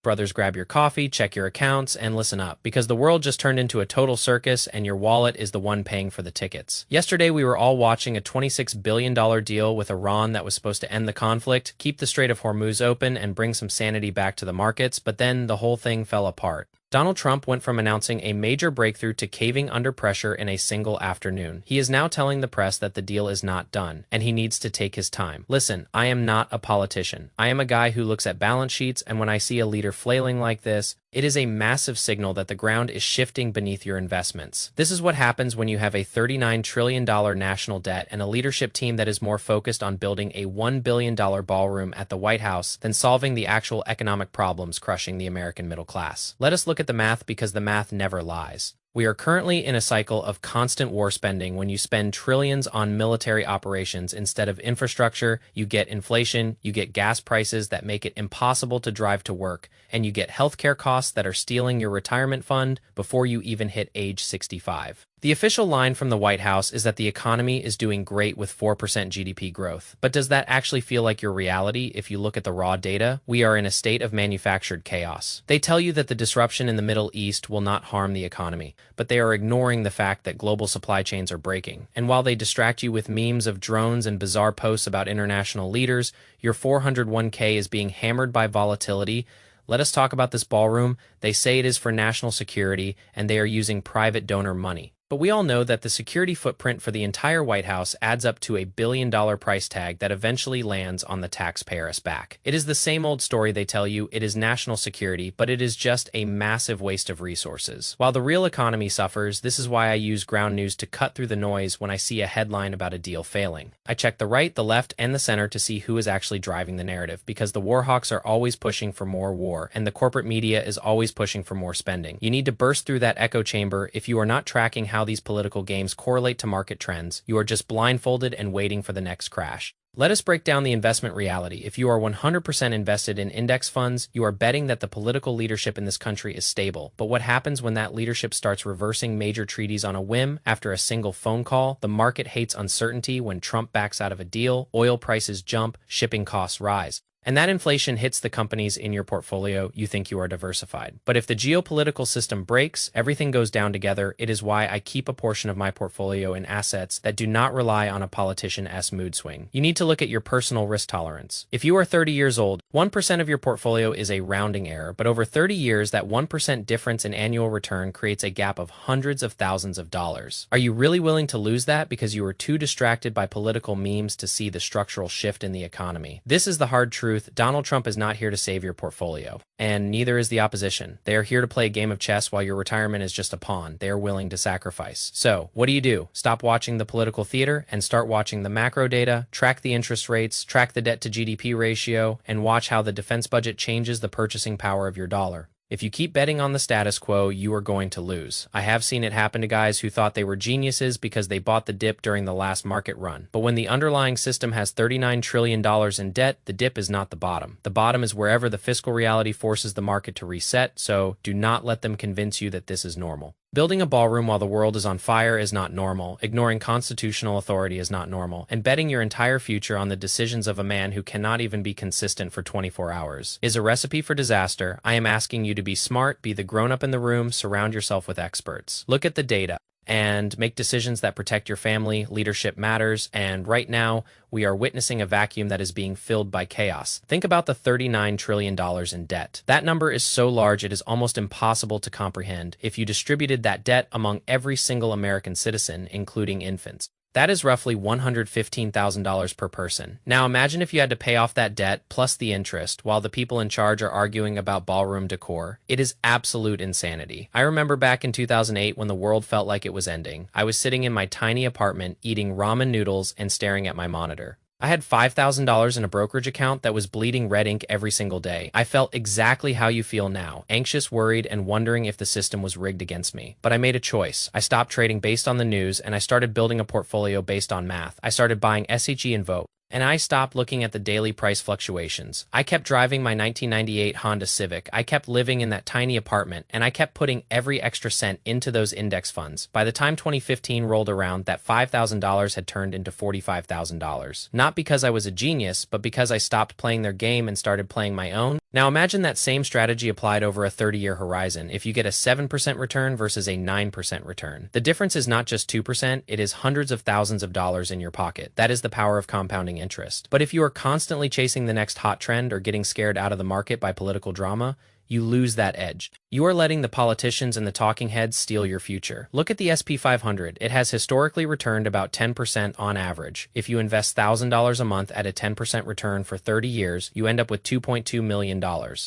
Brothers, grab your coffee, check your accounts, and listen up, because the world just turned into a total circus and your wallet is the one paying for the tickets. Yesterday, we were all watching a $26 billion deal with Iran that was supposed to end the conflict, keep the Strait of Hormuz open, and bring some sanity back to the markets, but then the whole thing fell apart. Donald Trump went from announcing a major breakthrough to caving under pressure in a single afternoon. He is now telling the press that the deal is not done, and he needs to take his time. Listen, I am not a politician. I am a guy who looks at balance sheets, and when I see a leader flailing like this, it is a massive signal that the ground is shifting beneath your investments. This is what happens when you have a $39 trillion national debt and a leadership team that is more focused on building a $1 billion ballroom at the White House than solving the actual economic problems crushing the American middle class. Let us look at the math, because the math never lies. We are currently in a cycle of constant war spending. When you spend trillions on military operations instead of infrastructure, you get inflation, you get gas prices that make it impossible to drive to work, and you get healthcare costs that are stealing your retirement fund before you even hit age 65. The official line from the White House is that the economy is doing great with 4% GDP growth. But does that actually feel like your reality if you look at the raw data? We are in a state of manufactured chaos. They tell you that the disruption in the Middle East will not harm the economy, but they are ignoring the fact that global supply chains are breaking. And while they distract you with memes of drones and bizarre posts about international leaders, your 401k is being hammered by volatility. Let us talk about this ballroom. They say it is for national security, and they are using private donor money. But we all know that the security footprint for the entire White House adds up to a billion-dollar price tag that eventually lands on the taxpayer's back. It is the same old story they tell you. It is national security, but it is just a massive waste of resources. While the real economy suffers, this is why I use ground news to cut through the noise when I see a headline about a deal failing. I check the right, the left, and the center to see who is actually driving the narrative, because the warhawks are always pushing for more war, and the corporate media is always pushing for more spending. You need to burst through that echo chamber. If you are not tracking how these political games correlate to market trends, you are just blindfolded and waiting for the next crash. Let us break down the investment reality. If you are 100% invested in index funds, you are betting that the political leadership in this country is stable. But what happens when that leadership starts reversing major treaties on a whim after a single phone call? The market hates uncertainty. When Trump backs out of a deal, oil prices jump, shipping costs rise. And that inflation hits the companies in your portfolio. You think you are diversified. But if the geopolitical system breaks, everything goes down together. It is why I keep a portion of my portfolio in assets that do not rely on a politician-esque mood swing. You need to look at your personal risk tolerance. If you are 30 years old, 1% of your portfolio is a rounding error, but over 30 years, that 1% difference in annual return creates a gap of hundreds of thousands of dollars. Are you really willing to lose that because you were too distracted by political memes to see the structural shift in the economy? This is the hard truth. Donald Trump is not here to save your portfolio, and neither is the opposition. They are here to play a game of chess while your retirement is just a pawn they are willing to sacrifice. So, what do? Stop watching the political theater and start watching the macro data, track the interest rates, track the debt to GDP ratio, and watch how the defense budget changes the purchasing power of your dollar. If you keep betting on the status quo, you are going to lose. I have seen it happen to guys who thought they were geniuses because they bought the dip during the last market run. But when the underlying system has $39 trillion in debt, the dip is not the bottom. The bottom is wherever the fiscal reality forces the market to reset, so do not let them convince you that this is normal. Building a ballroom while the world is on fire is not normal, ignoring constitutional authority is not normal, and betting your entire future on the decisions of a man who cannot even be consistent for 24 hours is a recipe for disaster. I am asking you to be smart, be the grown-up in the room, surround yourself with experts. Look at the data and make decisions that protect your family. Leadership matters, and right now, we are witnessing a vacuum that is being filled by chaos. Think about the $39 trillion in debt. That number is so large it is almost impossible to comprehend if you distributed that debt among every single American citizen, including infants. That is roughly $115,000 per person. Now imagine if you had to pay off that debt plus the interest while the people in charge are arguing about ballroom decor. It is absolute insanity. I remember back in 2008 when the world felt like it was ending. I was sitting in my tiny apartment eating ramen noodles and staring at my monitor. I had $5,000 in a brokerage account that was bleeding red ink every single day. I felt exactly how you feel now, anxious, worried, and wondering if the system was rigged against me. But I made a choice. I stopped trading based on the news, and I started building a portfolio based on math. I started buying SHE and VOO. And I stopped looking at the daily price fluctuations. I kept driving my 1998 Honda Civic. I kept living in that tiny apartment, and I kept putting every extra cent into those index funds. By the time 2015 rolled around, that $5,000 had turned into $45,000. Not because I was a genius, but because I stopped playing their game and started playing my own. Now imagine that same strategy applied over a 30-year horizon. If you get a 7% return versus a 9% return. The difference is not just 2%, it is hundreds of thousands of dollars in your pocket. That is the power of compounding interest. But if you are constantly chasing the next hot trend or getting scared out of the market by political drama, you lose that edge. You are letting the politicians and the talking heads steal your future. Look at the SP 500. It has historically returned about 10% on average. If you invest $1,000 a month at a 10% return for 30 years, you end up with $2.2 million.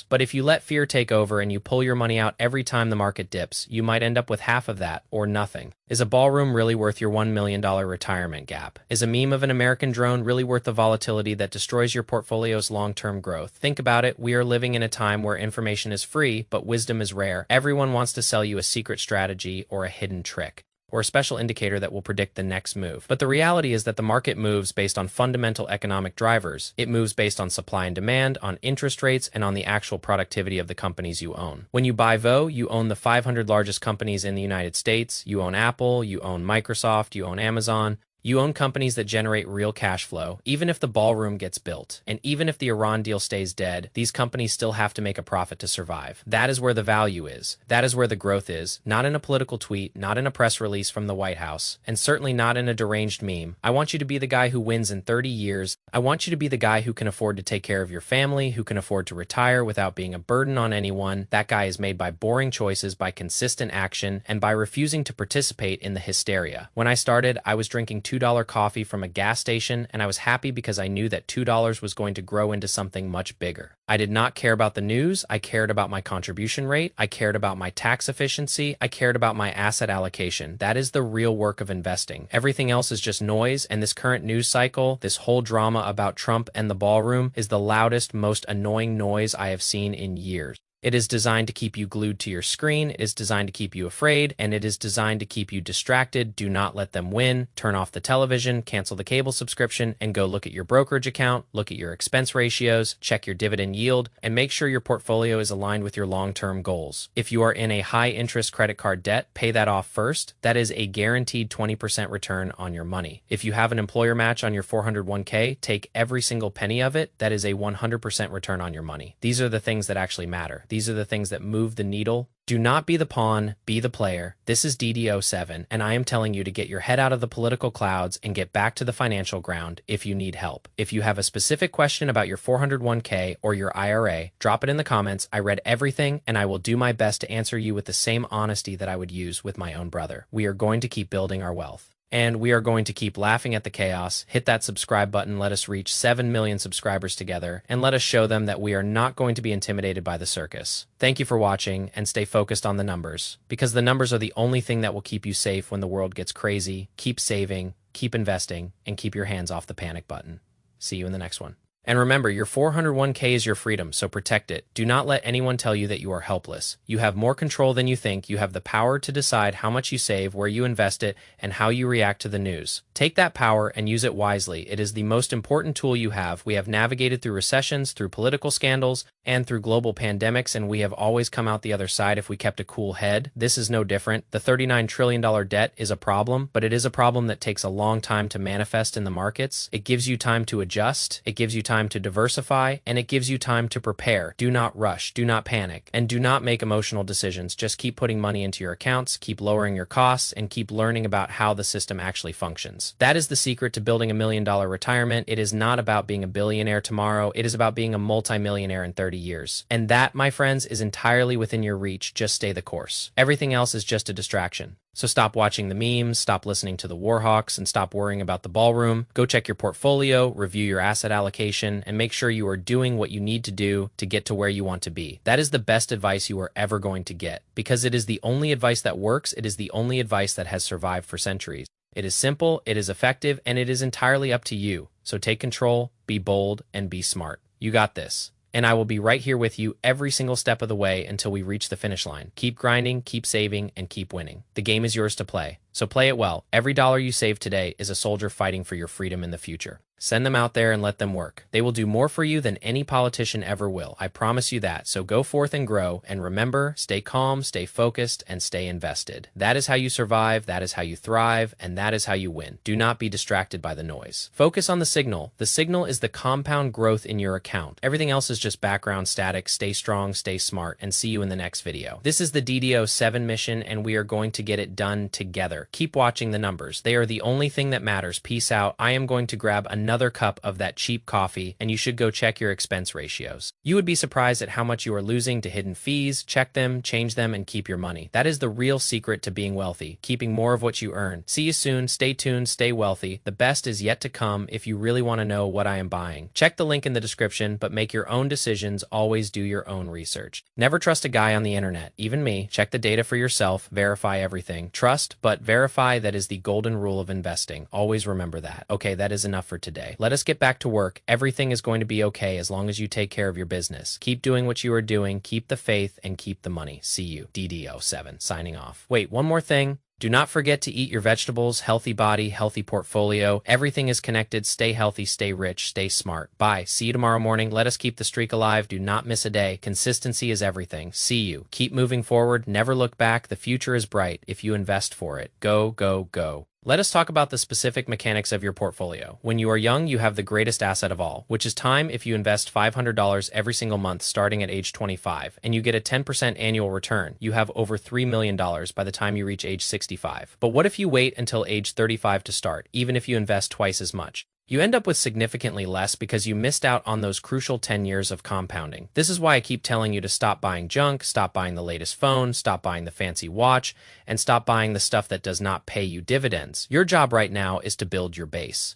But if you let fear take over and you pull your money out every time the market dips, you might end up with half of that, or nothing. Is a ballroom really worth your $1 million retirement gap? Is a meme of an American drone really worth the volatility that destroys your portfolio's long-term growth? Think about it. We are living in a time where information is free, but wisdom is rare. Everyone wants to sell you a secret strategy or a hidden trick, or a special indicator that will predict the next move. But the reality is that the market moves based on fundamental economic drivers. It moves based on supply and demand, on interest rates, and on the actual productivity of the companies you own. When you buy VOO, you own the 500 largest companies in the United States. You own Apple, you own Microsoft, you own Amazon. You own companies that generate real cash flow. Even if the ballroom gets built, and even if the Iran deal stays dead, these companies still have to make a profit to survive. That is where the value is. That is where the growth is. Not in a political tweet, not in a press release from the White House, and certainly not in a deranged meme. I want you to be the guy who wins in 30 years. I want you to be the guy who can afford to take care of your family, who can afford to retire without being a burden on anyone. That guy is made by boring choices, by consistent action, and by refusing to participate in the hysteria. When I started, I was drinking $2 coffee from a gas station, and I was happy because I knew that $2 was going to grow into something much bigger. I did not care about the news. I cared about my contribution rate. I cared about my tax efficiency. I cared about my asset allocation. That is the real work of investing. Everything else is just noise, and this current news cycle, this whole drama about Trump and the ballroom, is the loudest, most annoying noise I have seen in years. It is designed to keep you glued to your screen, it is designed to keep you afraid, and it is designed to keep you distracted. Do not let them win. Turn off the television, cancel the cable subscription, and go look at your brokerage account, look at your expense ratios, check your dividend yield, and make sure your portfolio is aligned with your long-term goals. If you are in a high-interest credit card debt, pay that off first. That is a guaranteed 20% return on your money. If you have an employer match on your 401k, take every single penny of it. That is a 100% return on your money. These are the things that actually matter. These are the things that move the needle. Do not be the pawn, be the player. This is DD07, and I am telling you to get your head out of the political clouds and get back to the financial ground if you need help. If you have a specific question about your 401k or your IRA, drop it in the comments. I read everything, and I will do my best to answer you with the same honesty that I would use with my own brother. We are going to keep building our wealth. And we are going to keep laughing at the chaos. Hit that subscribe button. Let us reach 7 million subscribers together, and let us show them that we are not going to be intimidated by the circus. Thank you for watching, and stay focused on the numbers, because the numbers are the only thing that will keep you safe when the world gets crazy. Keep saving, keep investing, and keep your hands off the panic button. See you in the next one. And remember, your 401k is your freedom, so protect it. Do not let anyone tell you that you are helpless. You have more control than you think. You have the power to decide how much you save, where you invest it, and how you react to the news. Take that power and use it wisely. It is the most important tool you have. We have navigated through recessions, through political scandals, and through global pandemics, and we have always come out the other side if we kept a cool head. This is no different. The $39 trillion debt is a problem, but it is a problem that takes a long time to manifest in the markets. It gives you time to adjust. It gives you time to diversify, and it gives you time to prepare. Do not rush, do not panic, and do not make emotional decisions. Just keep putting money into your accounts, keep lowering your costs, and keep learning about how the system actually functions. That is the secret to building $1 million retirement. It is not about being a billionaire tomorrow. It is about being a multimillionaire in 30 years. And that, my friends, is entirely within your reach. Just stay the course. Everything else is just a distraction. So stop watching the memes, stop listening to the Warhawks, and stop worrying about the ballroom. Go check your portfolio, review your asset allocation, and make sure you are doing what you need to do to get to where you want to be. That is the best advice you are ever going to get, because it is the only advice that works. It is the only advice that has survived for centuries. It is simple, it is effective, and it is entirely up to you. So take control, be bold, and be smart. You got this. And I will be right here with you every single step of the way until we reach the finish line. Keep grinding, keep saving, and keep winning. The game is yours to play. So play it well. Every dollar you save today is a soldier fighting for your freedom in the future. Send them out there and let them work. They will do more for you than any politician ever will. I promise you that. So go forth and grow. And remember, stay calm, stay focused, and stay invested. That is how you survive. That is how you thrive. And that is how you win. Do not be distracted by the noise. Focus on the signal. The signal is the compound growth in your account. Everything else is just background static. Stay strong, stay smart, and see you in the next video. This is the DDO7 mission, and we are going to get it done together. Keep watching the numbers. They are the only thing that matters. Peace out. I am going to grab another cup of that cheap coffee, and you should go check your expense ratios. You would be surprised at how much you are losing to hidden fees. Check them, change them, and keep your money. That is the real secret to being wealthy, keeping more of what you earn. See you soon. Stay tuned. Stay wealthy. The best is yet to come if you really want to know what I am buying. Check the link in the description, but make your own decisions. Always do your own research. Never trust a guy on the internet, even me. Check the data for yourself. Verify everything. Trust, but verify. That is the golden rule of investing. Always remember that. Okay, that is enough for today. Let us get back to work. Everything is going to be okay as long as you take care of your business. Keep doing what you are doing. Keep the faith and keep the money. See you. DDO7 signing off. Wait, one more thing. Do not forget to eat your vegetables. Healthy body, healthy portfolio. Everything is connected. Stay healthy, stay rich, stay smart. Bye. See you tomorrow morning. Let us keep the streak alive. Do not miss a day. Consistency is everything. See you. Keep moving forward. Never look back. The future is bright if you invest for it. Go, go, go. Let us talk about the specific mechanics of your portfolio. When you are young, you have the greatest asset of all, which is time. If you invest $500 every single month starting at age 25 and you get a 10% annual return, you have over $3 million by the time you reach age 65. But what if you wait until age 35 to start, even if you invest twice as much? You end up with significantly less because you missed out on those crucial 10 years of compounding. This is why I keep telling you to stop buying junk, stop buying the latest phone, stop buying the fancy watch, and stop buying the stuff that does not pay you dividends. Your job right now is to build your base.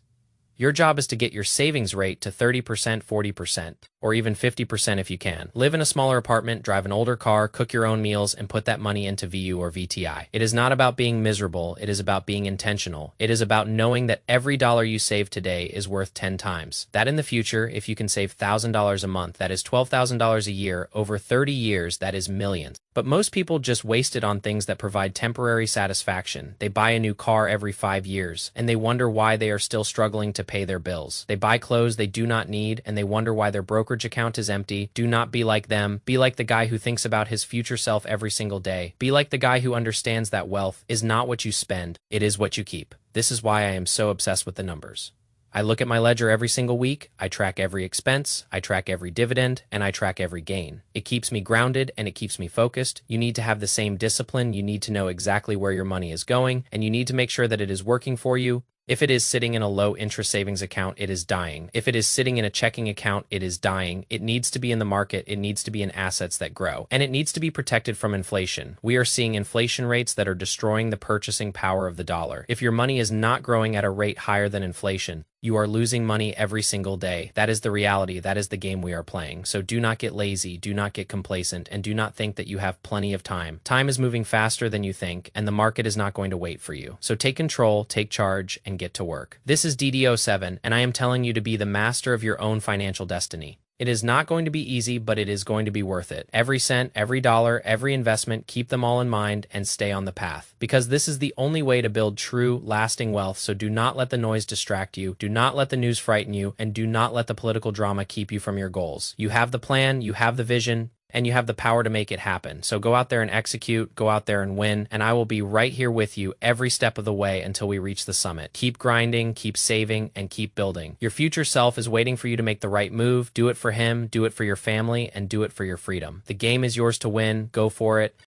Your job is to get your savings rate to 30%, 40%, or even 50% if you can. Live in a smaller apartment, drive an older car, cook your own meals, and put that money into VOO or VTI. It is not about being miserable. It is about being intentional. It is about knowing that every dollar you save today is worth 10 times. That in the future, if you can save $1,000 a month, that is $12,000 a year. Over 30 years, that is millions. But most people just waste it on things that provide temporary satisfaction. They buy a new car every 5 years, and they wonder why they are still struggling to pay their bills. They buy clothes they do not need, and they wonder why their brokerage account is empty. Do not be like them. Be like the guy who thinks about his future self every single day. Be like the guy who understands that wealth is not what you spend, it is what you keep. This is why I am so obsessed with the numbers. I look at my ledger every single week, I track every expense, I track every dividend, and I track every gain. It keeps me grounded and it keeps me focused. You need to have the same discipline, you need to know exactly where your money is going, and you need to make sure that it is working for you. If it is sitting in a low-interest savings account, it is dying. If it is sitting in a checking account, it is dying. It needs to be in the market. It needs to be in assets that grow. And it needs to be protected from inflation. We are seeing inflation rates that are destroying the purchasing power of the dollar. If your money is not growing at a rate higher than inflation, you are losing money every single day. That is the reality. That is the game we are playing. So do not get lazy, do not get complacent, and do not think that you have plenty of time. Time is moving faster than you think, and the market is not going to wait for you. So take control, take charge, and get to work. This is DDO7, and I am telling you to be the master of your own financial destiny. It is not going to be easy, but it is going to be worth it. Every cent, every dollar, every investment, keep them all in mind and stay on the path. Because this is the only way to build true, lasting wealth, so do not let the noise distract you, do not let the news frighten you, and do not let the political drama keep you from your goals. You have the plan, you have the vision, and you have the power to make it happen. So go out there and execute, go out there and win, and I will be right here with you every step of the way until we reach the summit. Keep grinding, keep saving, and keep building. Your future self is waiting for you to make the right move. Do it for him, do it for your family, and do it for your freedom. The game is yours to win. Go for it.